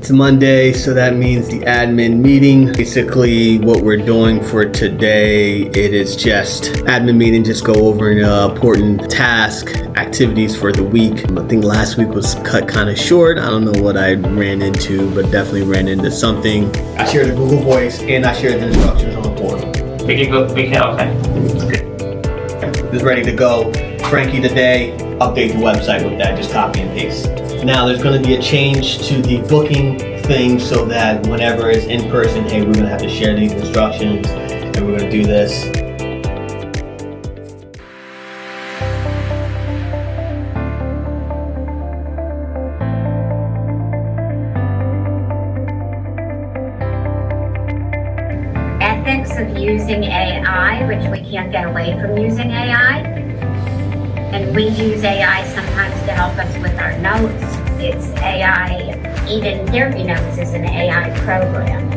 It's Monday, so that means the admin meeting. Basically, what we're doing for today, it is just admin meeting, just go over important task activities for the week. I think last week was cut kind of short. I don't know what I ran into, but definitely ran into something. I shared the Google Voice and I shared the instructions on the portal. Okay. It's ready to go. Frankie today, update the website with that, just copy and paste. Now there's going to be a change to the booking thing so that whenever it's in person, hey, we're going to have to share these instructions and we're going to do this. Ethics of using AI, which we can't get away from using AI. And we use AI sometimes to help us with our notes. It's AI, even Therapy Notes is an AI program.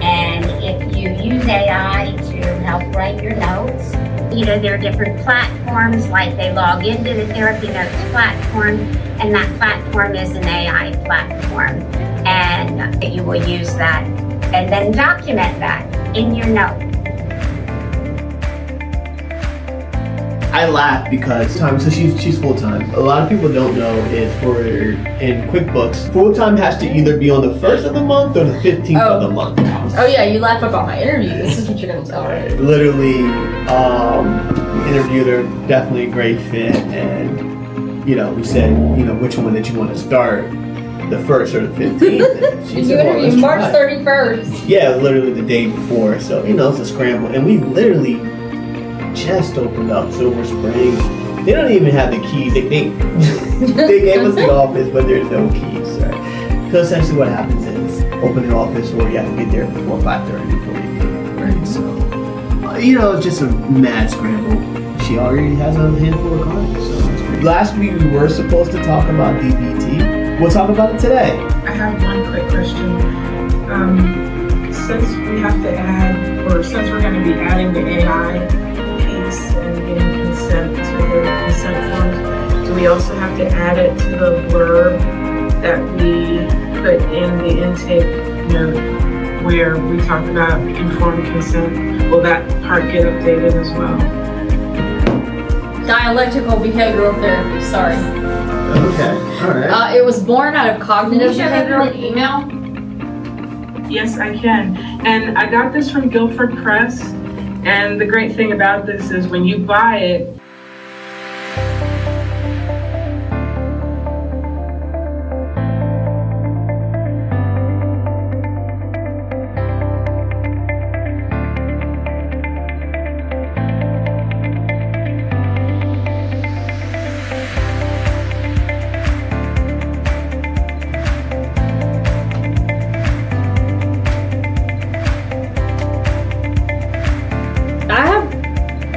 And if you use AI to help write your notes, there are different platforms, like they log into the Therapy Notes platform, and that platform is an AI platform. And you will use that and then document that in your note. I laugh because so she's full-time. A lot of people don't know is in QuickBooks, full-time has to either be on the 1st of the month or the 15th of the month. Oh yeah, you laugh about my interview. This is what you're gonna tell her. Literally, interviewed her, definitely a great fit, and we said, which one did you want to start? The 1st or the 15th? She said, well, March 31st. Yeah, literally the day before. So, it's a scramble. And we literally just opened up Silver Spring. They don't even have the keys. They they gave us the office, but there's no keys, right? So essentially what happens is open the office or you have to get there before 5:30 before you do, right? So, it's just a mad scramble. She already has a handful of clients, so it's great. Last week we were supposed to talk about DBT. We'll talk about it today. I have one quick question. Since we have to add, or since we're going to be adding the AI piece and getting consent to the consent forms, do we also have to add it to the blurb that we put in the intake note where we talked about informed consent? Will that part get updated as well? Dialectical behavioral therapy, sorry. Okay, all right. It was born out of cognitive behavioral. An email? Yes, I can. And I got this from Guilford Press. And the great thing about this is when you buy it,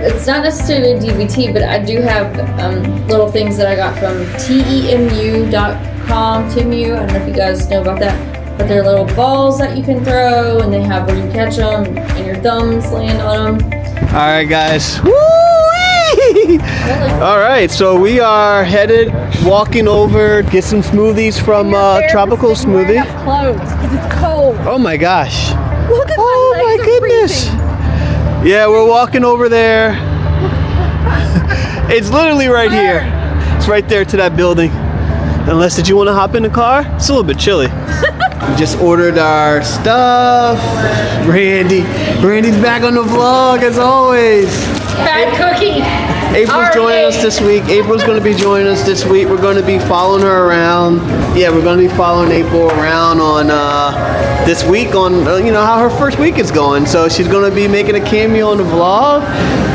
it's not necessarily DBT, but I do have little things that I got from TEMU.com. TEMU, I don't know if you guys know about that, but they're little balls that you can throw, and they have where you catch them and your thumbs land on them. All right, guys. Woo-wee! All right, so we are walking over, get some smoothies from Tropical Smoothie. Clothes, because it's cold. Oh my gosh. Look at my goodness. Yeah, we're walking over there. It's literally right here. It's right there to that building. Unless, did you want to hop in the car? It's a little bit chilly. We just ordered our stuff. Randy's back on the vlog as always. Bad cookie. April's joining us this week. April's going to be joining us this week. We're going to be following her around. Yeah, we're going to be following April around on this week on how her first week is going. So she's going to be making a cameo on the vlog.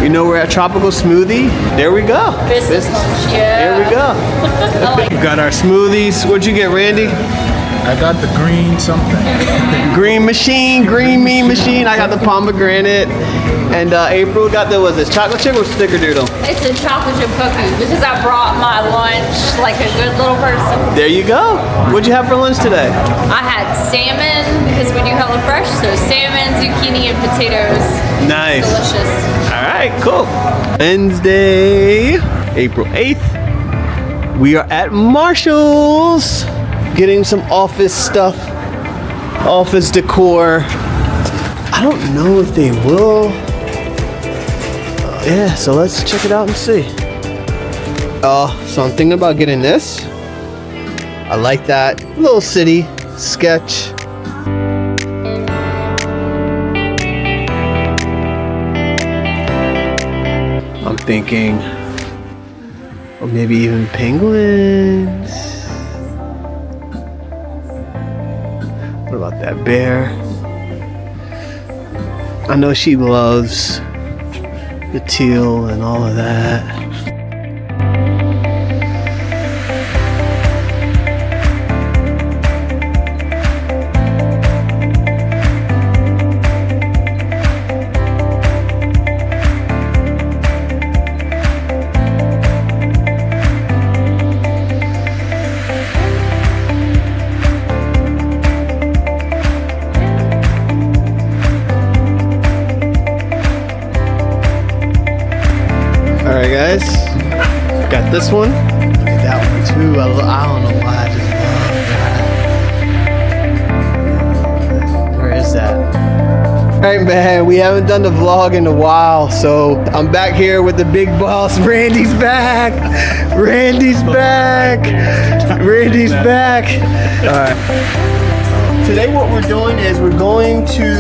We're at Tropical Smoothie. There we go. Business lunch, yeah. There we go. We got our smoothies. What'd you get, Randy? I got the green something. Green mean machine. I got the pomegranate. And April got chocolate chip or snickerdoodle? It's a chocolate chip cookie because I brought my lunch like a good little person. There you go. What'd you have for lunch today? I had salmon because we do HelloFresh, so salmon, zucchini, and potatoes. Nice. Delicious. All right, cool. Wednesday, April 8th. We are at Marshall's. getting some office stuff, office decor. I don't know if they will. Yeah, so let's check it out and see. So I'm thinking about getting this. I like that little city sketch. I'm thinking, or maybe even penguins. What about that bear? I know she loves the teal and all of that. Alright guys, got this one. Look at that one too. I don't know why I just love that. Where is that? Alright man, we haven't done the vlog in a while, so I'm back here with the big boss. Randy's back! Randy's back! Randy's back! Alright. Today what we're doing is we're going to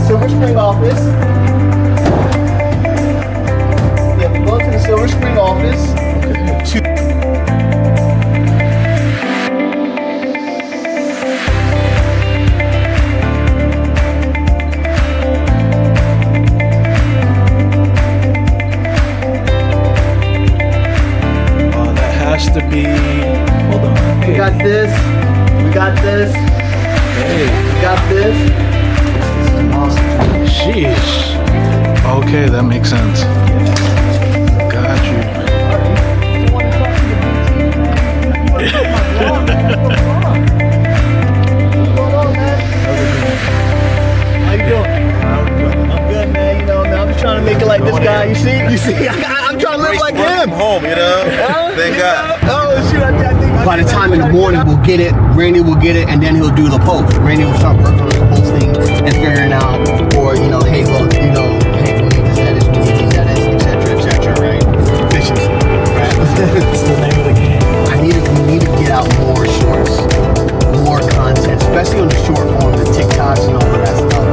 Silver Spring office. Go to the Silver Spring office. Oh, that has to be. Hold on. We got this. We got this. Hey. We got this. This is awesome. Sheesh. Okay, that makes sense. Got you. How you doing? I'm good, man. You know, man, I'm just trying to make it like this guy. You see? I'm trying to live like him. Home, you know. Thank God. Oh shoot! I think. By the time in the morning, we'll get it. Randy will get it, and then he'll do the post. Randy will start working on the posting and figuring out, or hey, look, hey, we need this edit, we need these edits, etc., right? Efficiency, right? That's the name of the game. We need to get out more shorts, more content, especially on the short form, the TikToks and all of that stuff,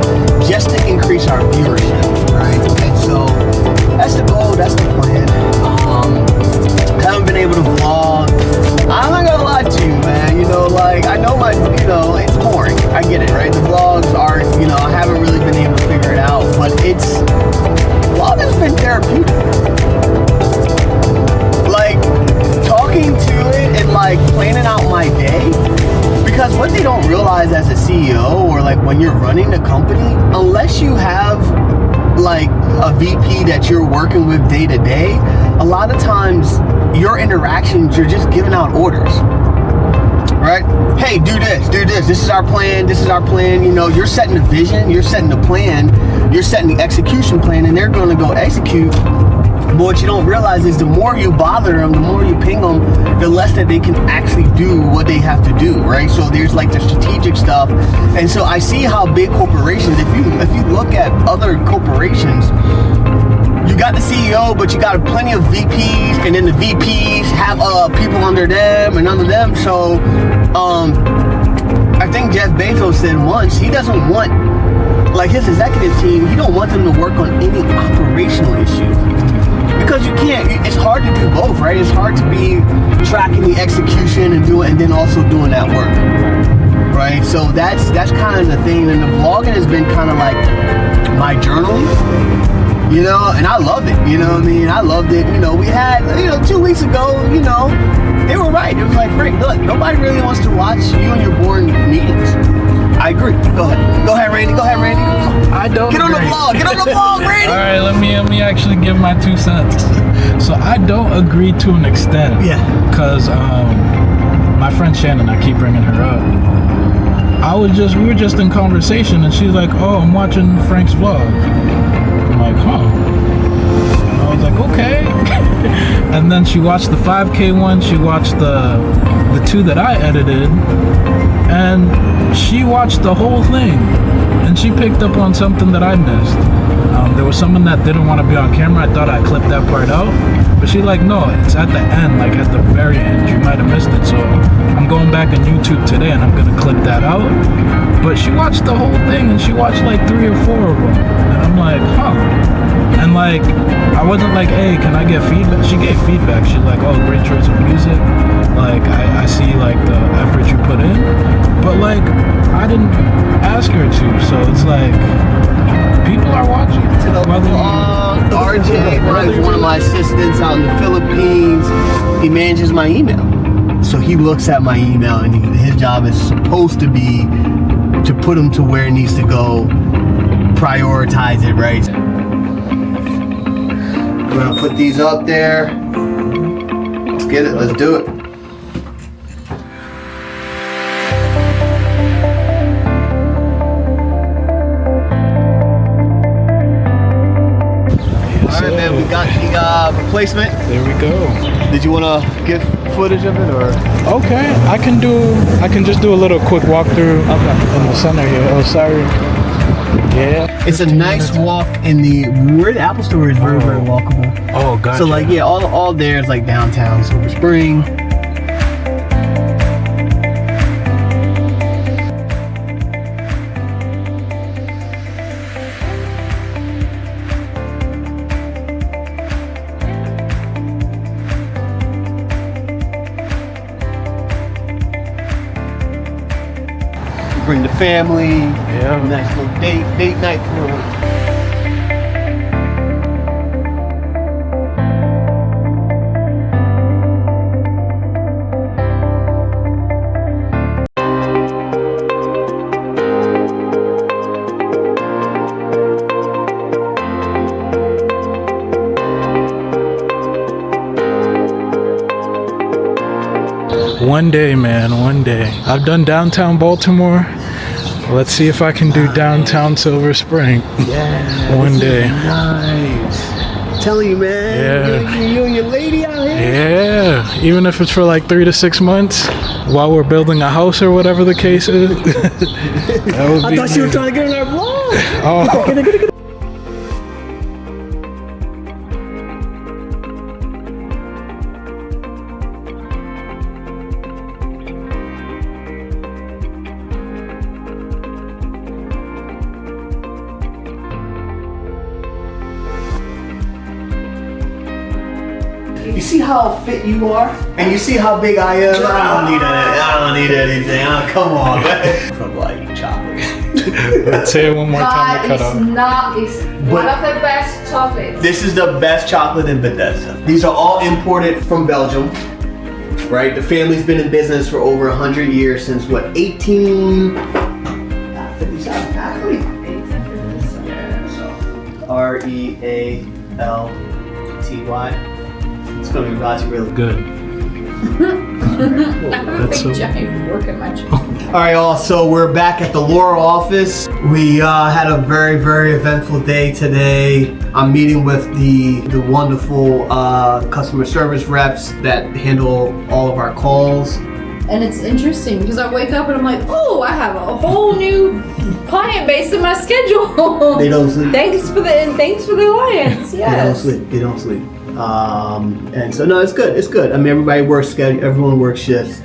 just to increase our viewership, right? And so that's the goal, that's the plan. Haven't been able to vlog. I'm not gonna lie to you, man. I know it's boring. I get it, right? The vlogs are, I haven't really been able to figure it out, but vlog has been therapeutic. Talking to it and planning out my day, because what they don't realize as a CEO or when you're running the company, unless you have a VP that you're working with day to day, a lot of times your interactions, you're just giving out orders, right? Hey, do this, this is our plan, you're setting the vision, you're setting the plan, you're setting the execution plan, and they're going to go execute. But what you don't realize is the more you bother them, the more you ping them, the less that they can actually do what they have to do, right? So there's the strategic stuff. And so I see how big corporations, if you look at other corporations, you got the CEO, but you got plenty of VPs, and then the VPs have people under them and under them. So I think Jeff Bezos said once, he doesn't want, his executive team, he don't want them to work on any operational issues. Because you can't, it's hard to do both, right? It's hard to be tracking the execution and then also doing that work, right? So that's kind of the thing. And the vlogging has been kind of my journaling, and I love it, I loved it. We had, 2 weeks ago, they were right. It was Frank, look, nobody really wants to watch you and your boring meetings. I agree. Go ahead, Randy. I don't Get on the agree. vlog. Get on the vlog, Randy. All right, let me actually give my 2 cents. So I don't agree to an extent. Yeah. Because my friend Shannon, I keep bringing her up. We were just in conversation, and she's like, "Oh, I'm watching Frank's vlog." I'm like, "Huh." And I was like, "Okay." And then she watched the 5K one. She watched the the 2 that I edited, and she watched the whole thing, and she picked up on something that I missed. There was someone that didn't want to be on camera. I thought I clipped that part out, but she like, no, it's at the end, like at the very end. You might have missed it, so I'm going back on YouTube today, and I'm gonna clip that out. But she watched the whole thing, and she watched like 3 or 4 of them, and I'm like, huh. And like, I wasn't like, hey, can I get feedback? She gave feedback. She's like, oh, great choice of music. Like, I see like the effort you put in, but like, I didn't ask her to, so it's like, people are watching. To the vlog, RJ, right, one of my assistants out in the Philippines, he manages my email. So he looks at my email, and his job is supposed to be to put him to where it needs to go, prioritize it, right? We're gonna put these up there. Let's get it, let's do it. Alright, man, we got the replacement. There we go. Did you wanna get footage of it, or? Okay, I can just do a little quick walkthrough in the center here. Oh, sorry. Yeah. It's a nice walk in where the Apple Store is very, very walkable. Oh, gotcha. So like, yeah, all there is like downtown Silver Spring. Bring the family. Yeah. Nice little date night for it. One day, man, one day. I've done downtown Baltimore. Let's see if I can do downtown Silver Spring. Yeah. One day. Nice. I'm telling you, man. Yeah. You and your lady out here. Yeah, even if it's for like 3 to 6 months while we're building a house or whatever the case is. That would I be thought you were amazing. trying to get in our vlog. Oh. You see how fit you are? And you see how big I am? I don't need anything. Oh, come on, man. From like chocolate. Let's say it one more time to cut off. It's one of the best chocolates. This is the best chocolate in Bethesda. These are all imported from Belgium, right? The family's been in business for over 100 years, since what, 1857? Actually. Yeah, so REALTY. It's gonna be Rosie really good. That's so giant fork in my chocolate. All right, y'all. So we're back at the Laura office. We had a very, very eventful day today. I'm meeting with the wonderful customer service reps that handle all of our calls. And it's interesting because I wake up and I'm like, oh, I have a whole new client base in my schedule. They don't sleep. Thanks for the alliance. Yes. They don't sleep. And so no, it's good. It's good. I mean, everyone works shifts.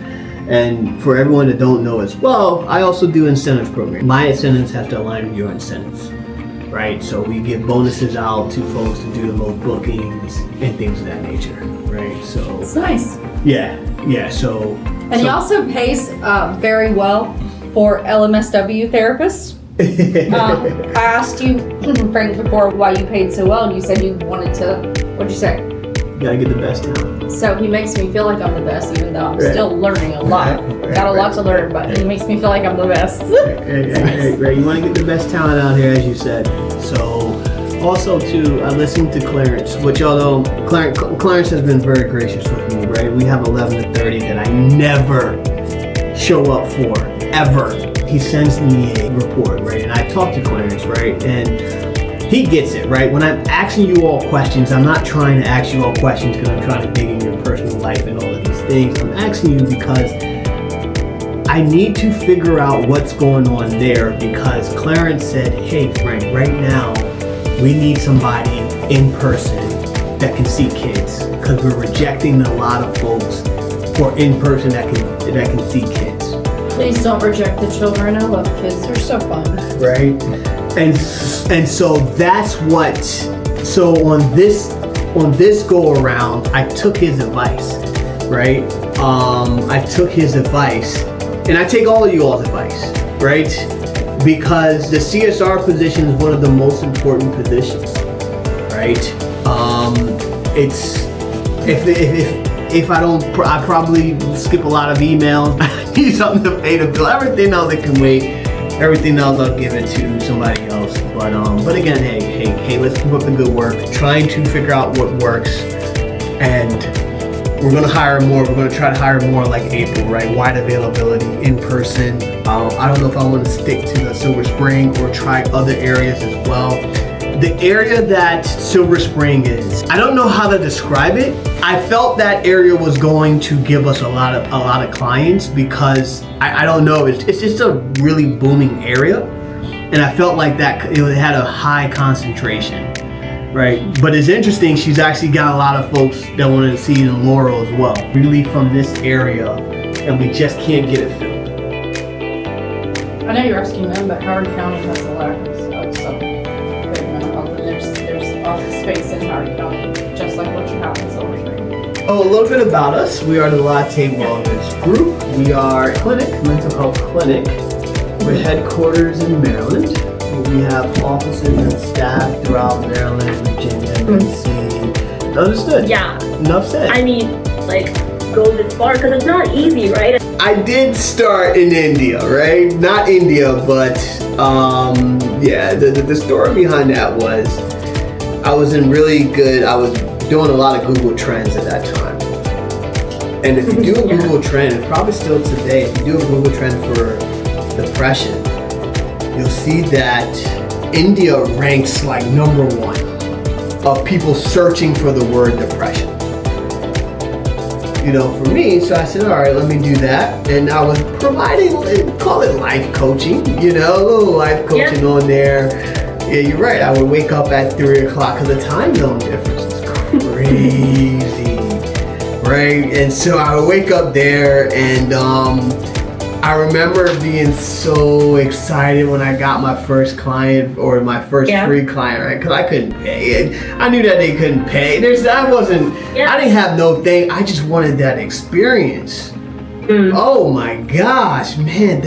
And for everyone that don't know as well, I also do incentives program. My incentives have to align with your incentives, right? So we give bonuses out to folks to do the most bookings and things of that nature, right? So It's nice. yeah. So And he also pays very well for LMSW therapists. I asked you, Frank, before why you paid so well, and you said you wanted to, what'd you say? you gotta get the best talent. So he makes me feel like I'm the best, even though I'm Right. still learning a lot. Got a lot to learn, but he makes me feel like I'm the best. Right. You want to get the best talent out here, as you said. So, also too, listening to Clarence, which although Clarence has been very gracious with me, right? We have 11 to 30 that I never show up for, ever. He sends me a report, right? And I talk to Clarence, right? And he gets it, right? When I'm asking you all questions, I'm not trying to ask you all questions because I'm trying to dig in your personal life and all of these things. I'm asking you because I need to figure out what's going on there, because Clarence said, hey Frank, right now we need somebody in person that can see kids, because we're rejecting a lot of folks for in person that can see kids. Please don't reject the children. I love kids. They're so fun. Right? And so that's what, so on this go around, I took his advice, right? I took his advice, and I take all of you all's advice, right? Because the CSR position is one of the most important positions, right? It's, if I don't, I probably skip a lot of emails. I need something to pay the bill. Everything else that can wait. Everything else I'll give it to somebody else. But again, hey, let's keep up the good work. Trying to figure out what works, and we're gonna hire more. We're gonna try to hire more like April, right? Wide availability, in person. I don't know if I want to stick to the Silver Spring or try other areas as well. The area that Silver Spring is, I don't know how to describe it. I felt that area was going to give us a lot of clients, because I don't know, it's just a really booming area, and I felt like that it had a high concentration, right? But it's interesting, she's actually got a lot of folks that wanted to see it in Laurel as well, really from this area, and we just can't get it filled. I know you're asking them, but Howard County has a lack of some good mental health, and there's office space in Howard County, just like what you have in Silver Spring. Oh, a little bit about us. We are the Latte Wellness Group. We are a clinic, mental health clinic. We're headquarters in Maryland. We have offices and staff throughout Maryland, Virginia, DC. Understood. Yeah. Enough said. I mean, like, go this far, because it's not easy, right? I did start in India, right? Not India, but yeah, the story behind that was I was doing a lot of Google Trends at that time. And if you do a Google Trend, probably still today, if you do a Google Trend for depression, you'll see that India ranks like number 1 of people searching for the word depression. You know, for me, so I said, all right, let me do that. And I was providing, call it life coaching, you know, a little life coaching on there. Yeah, you're right. I would wake up at 3 o'clock because the time zone difference is crazy, right? And so I would wake up there, and I remember being so excited when I got my first client, or my first free client, right? Because I couldn't pay it. I knew that they couldn't pay. I didn't have no thing. I just wanted that experience. Oh my gosh, man,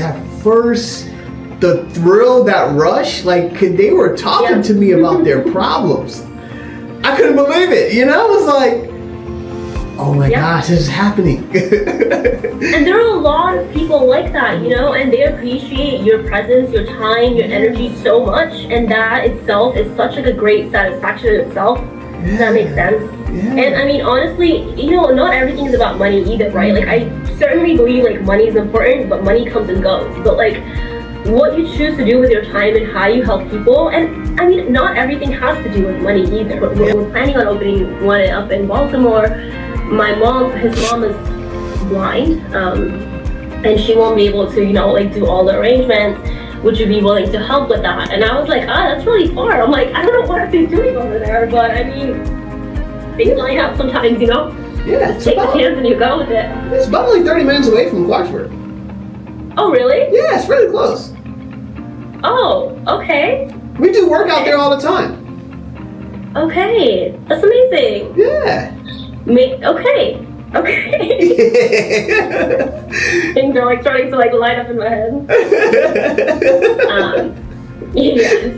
the thrill, that rush, like they were talking to me about their problems. I couldn't believe it, you know? I was like, oh my gosh, this is happening. And there are a lot of people like that, you know, and they appreciate your presence, your time, your energy so much, and that itself is such like a great satisfaction in itself. Does that make sense? Yeah. And I mean, honestly, you know, not everything is about money either, right? Like, I certainly believe like money is important, but money comes and goes. But like, what you choose to do with your time and how you help people, and I mean, not everything has to do with money either. But we're planning on opening one up in Baltimore. His mom is blind, and she won't be able to, you know, like do all the arrangements. Would you be willing to help with that? And I was like, that's really far. I'm like, I don't know what I've been doing over there, but I mean, things line up sometimes, you know? Yeah, just take the chance and you go with it. It's about only 30 minutes away from Clarksburg. Oh, really? Yeah, it's really close. Oh, okay. We do work out there all the time. Okay, that's amazing. Yeah. Okay. Things are like starting to like light up in my head. Yes.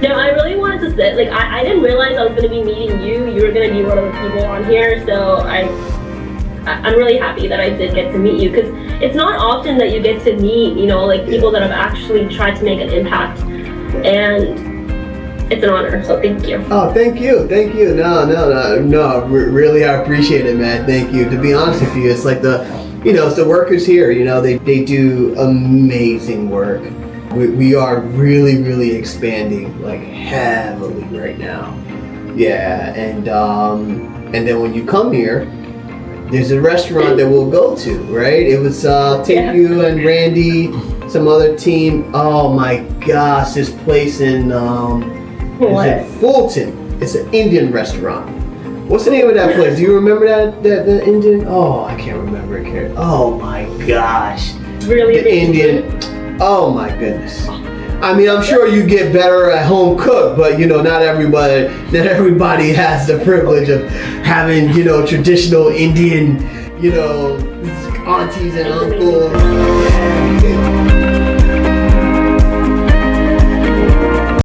No, I really wanted to say, like, I didn't realize I was going to be meeting you. You were going to be one of the people on here, so I'm really happy that I did get to meet you, because it's not often that you get to meet, you know, like people that have actually tried to make an impact, and it's an honor, so thank you. Oh, thank you. No, really, I appreciate it, man. Thank you. To be honest with you, it's like it's the workers here, you know, they do amazing work. We are really, really expanding like heavily right now. Yeah, and then when you come here, there's a restaurant that we'll go to, right? It was take you and Randy, some other team. Oh my gosh, this place in is it Fulton? It's an Indian restaurant. What's the name of that place? Do you remember that the Indian? Oh, I can't remember it. Oh my gosh. Really the Indian. Oh my goodness. I mean, I'm sure you get better at home cook, but not everybody has the privilege of having traditional Indian aunties and uncles.